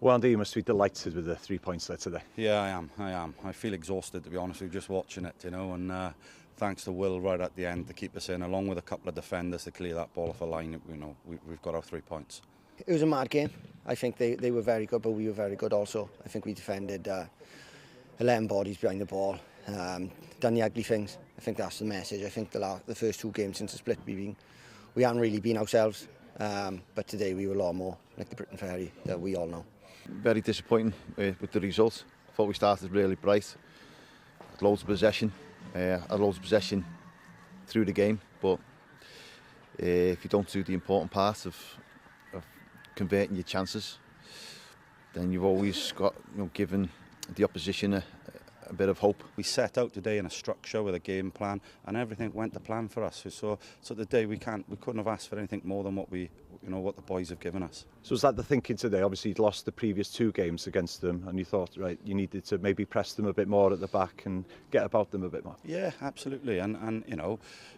Well, Andy, you must be delighted with the 3 points there today. Yeah, I am. I feel exhausted, to be honest with you, just watching it, and thanks to Will right at the end to keep us in, along with a couple of defenders to clear that ball off a line. We've got our 3 points. It was a mad game. I think they were very good, but we were very good also. I think we defended 11 bodies behind the ball, done the ugly things. I think that's the message. I think the first 2 games since the split, we haven't really been ourselves, but today we were a lot more like the Briton Ferry that we all know. Very disappointing with the result. I thought we started really bright, had loads of possession, through the game, but if you don't do the important part of converting your chances, then you've always got given the opposition a bit of hope. We set out today in a structure with a game plan, and everything went to plan for us. So today we couldn't have asked for anything more than what what the boys have given us. So was that the thinking today? Obviously you'd lost the previous 2 games against them, and you thought, right, you needed to maybe press them a bit more at the back and get about them a bit more. Yeah, absolutely. And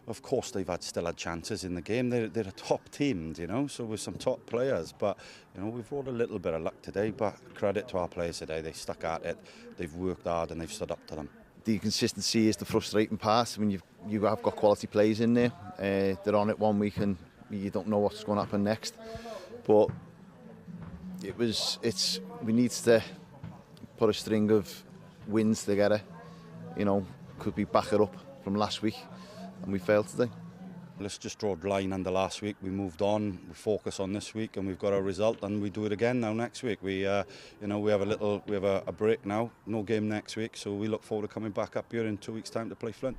of course they've still had chances in the game. They're a top team, so with some top players. But we've brought a little bit of luck today. But credit to our players today. They stuck at it. They've worked hard and they've stood up to them. The consistency is the frustrating part. I mean, you have got quality players in there. They're on it one week and you don't know what's going to happen next. But we need to put a string of wins together. Could we back it up from last week, and we failed today. Let's just draw a line under last week. We moved on. We focus on this week, and we've got our result, and we do it again now next week. We have a break now. No game next week, so we look forward to coming back up here in 2 weeks' time to play Flint.